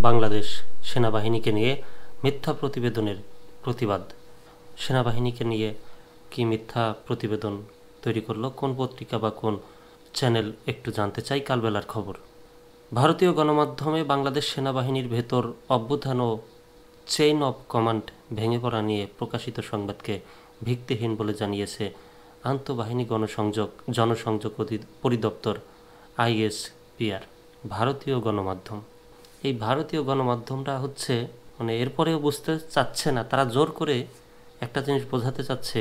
বাংলাদেশ সেনাবাহিনীকে নিয়ে মিথ্যা প্রতিবেদনের প্রতিবাদ। সেনাবাহিনীকে নিয়ে কি মিথ্যা প্রতিবেদন তৈরি করলো, কোন পত্রিকা বা কোন চ্যানেল, একটু জানতে চাই কালবেলার খবর। ভারতীয় গণমাধ্যমে বাংলাদেশ সেনাবাহিনীর ভেতর অভ্যুত্থান ও চেইন অব কমান্ড ভেঙে পড়া নিয়ে প্রকাশিত সংবাদকে ভিত্তিহীন বলে জানিয়েছে আন্তঃবাহিনী জনসংযোগ পরিদপ্তর ISPR, ভারতীয় গণমাধ্যম। এই ভারতীয় গণমাধ্যমটা হচ্ছে এরপরেও বুঝতে চাচ্ছে না, তারা জোর করে একটা জিনিস বোঝাতে চাচ্ছে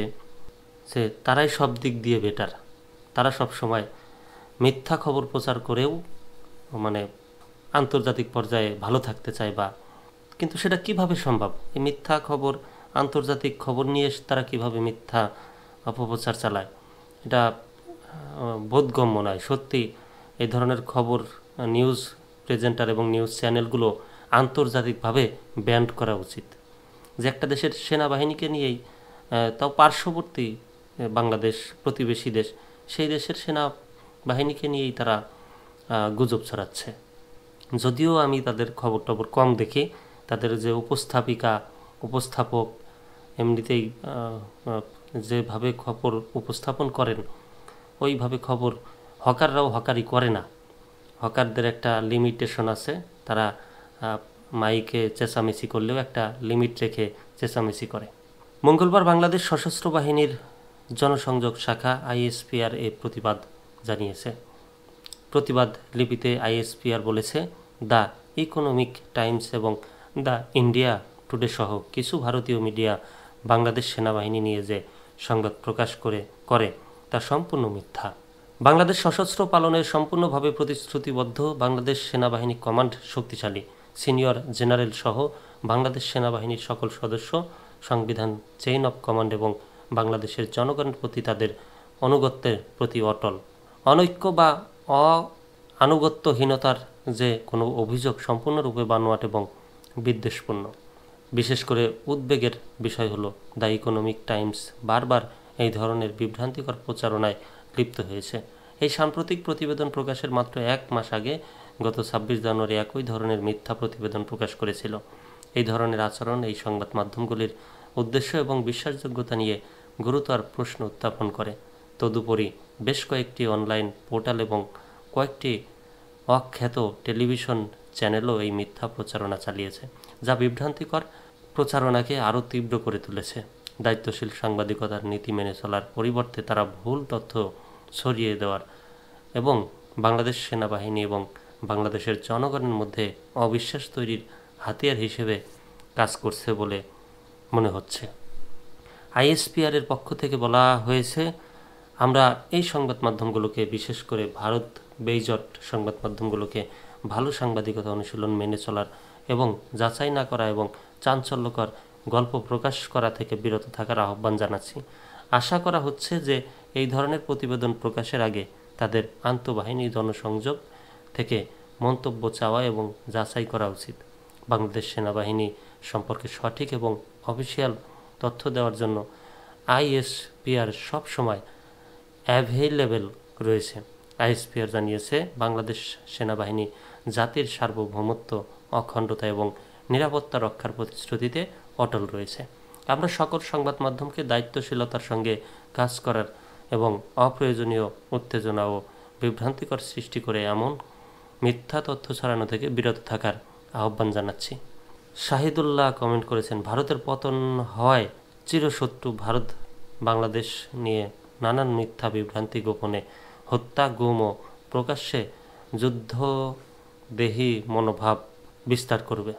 যে তারাই সব দিক দিয়ে বেটার, তারা সব সময় মিথ্যা খবর প্রচার করেও আন্তর্জাতিক পর্যায়ে ভালো থাকতে চায় কিন্তু সেটা কিভাবে সম্ভব? এই মিথ্যা খবর, আন্তর্জাতিক খবর নিয়ে তারা কিভাবে মিথ্যা অপপ্রচার চালায়, এটা বোধগম্য নয়। সত্যি এই ধরনের খবর নিউজ প্রেজেন্টার এবং নিউজ চ্যানেলগুলো আন্তর্জাতিকভাবে ব্যান্ড করা উচিত। যে একটা দেশের সেনাবাহিনীকে নিয়েই, তাও পার্শ্ববর্তী বাংলাদেশ প্রতিবেশী দেশ, সেই দেশের সেনাবাহিনীকে নিয়েই তারা গুজব ছড়াচ্ছে। যদিও আমি তাদের খবর টবর কম দেখি, তাদের যে উপস্থাপক এমনিতেই যেভাবে খবর উপস্থাপন করেন ওইভাবে খবর হকাররাও হকারি করে না। হকারদের একটা লিমিটেশন আছে, তারা মাইকে চেঁচামেচি করলেও একটা লিমিট রেখে চেঁচামেচি করে। মঙ্গলবার বাংলাদেশ সশস্ত্র বাহিনীর জনসংযোগ শাখা ISPR এ প্রতিবাদ জানিয়েছে। প্রতিবাদ লিপিতে ISPR বলেছে, দ্য ইকোনমিক টাইমস এবং দ্য ইন্ডিয়া টুডে সহ কিছু ভারতীয় মিডিয়া বাংলাদেশ সেনাবাহিনী নিয়ে যে সংবাদ প্রকাশ করে তা সম্পূর্ণ মিথ্যা। বাংলাদেশ সশস্ত্র পালনে সম্পূর্ণভাবে প্রতিশ্রুতিবদ্ধ। বাংলাদেশ সেনাবাহিনী কমান্ড শক্তিশালী, সিনিয়র জেনারেল সহ বাংলাদেশ সেনাবাহিনীর সকল সদস্য সংবিধান, চেইন অব কমান্ড এবং বাংলাদেশের জনগণের প্রতি তাদের আনুগত্যের প্রতি অটল। অনৈক্য বা আনুগত্যহীনতার যে কোনো অভিযোগ সম্পূর্ণরূপে বানোয়াট এবং বিদ্বেষপূর্ণ। বিশেষ করে উদ্বেগের বিষয় হলো দ্য ইকোনমিক টাইমস বারবার এই ধরনের বিভ্রান্তিকর প্রচারণায় লিপ্ত হয়েছে। এই সাম্প্রতিক প্রতিবেদন প্রকাশের মাত্র 1 মাস আগে গত 26 জানুয়ারি একই ধরনের মিথ্যা প্রতিবেদন প্রকাশ করেছিল। এই ধরনের আচরণ এই সংবাদ মাধ্যমগুলির উদ্দেশ্য এবং বিশ্বাসযোগ্যতা নিয়ে গুরুতর প্রশ্ন উত্থাপন করে। তদুপরি বেশ কয়েকটি অনলাইন পোর্টাল এবং কয়েকটি অখ্যাত টেলিভিশন চ্যানেলও এই মিথ্যা প্রচারণা চালিয়েছে, যা বিভ্রান্তিকর প্রচারণাকে আরও তীব্র করে তুলেছে। দায়িত্বশীল সাংবাদিকতার নীতি মেনে চলার পরিবর্তে তারা ভুল তথ্য ছড়িয়ে দেওয়ার এবং বাংলাদেশ সেনাবাহিনী এবং বাংলাদেশের জনগণের মধ্যে অবিশ্বাস তৈরির হাতিয়ার হিসেবে কাজ করছে বলে মনে হচ্ছে। ISPR এর পক্ষ থেকে বলা হয়েছে, আমরা এই সংবাদ মাধ্যমগুলোকে, বিশেষ করে ভারত বেইজট সংবাদ মাধ্যমগুলোকে ভালো সাংবাদিকতা অনুশীলন মেনে চলার এবং যাচাই না করা এবং চাঞ্চল্যকর গল্প প্রকাশ করা থেকে বিরত থাকার আহ্বান জানাচ্ছি। আশা করা হচ্ছে যে এই ধরনের প্রতিবেদন প্রকাশের আগে তাদের আন্তঃবাহিনী জনসংযোগ থেকে মন্তব্য চাওয়া এবং যাচাই করা উচিত। বাংলাদেশ সেনাবাহিনী সম্পর্কে সঠিক এবং অফিসিয়াল তথ্য দেওয়ার জন্য ISPR সব সময় অ্যাভেইলেবল রয়েছে। ISPR জানিয়েছে, বাংলাদেশ সেনাবাহিনী জাতির সার্বভৌমত্ব, অখণ্ডতা এবং নিরাপত্তা রক্ষার প্রতিশ্রুতিতে অটল রয়েছে। আমরা সকল সংবাদ মাধ্যমকে দায়িত্বশীলতার সঙ্গে কাজ করার এবং অপ্রয়োজনীয় উত্তেজনা ও বিভ্রান্তিকর সৃষ্টি করে এমন মিথ্যা তথ্য ছড়ানো থেকে বিরত থাকার আহ্বান জানাচ্ছি। শাহিদুল্লাহ কমেন্ট করেছেন, ভারতের পতন হয় চিরশত্রু ভারত বাংলাদেশ নিয়ে নানান মিথ্যা বিভ্রান্তি গোপনে হত্যা, গুম ও প্রকাশ্যে যুদ্ধদেহী মনোভাব বিস্তার করবে।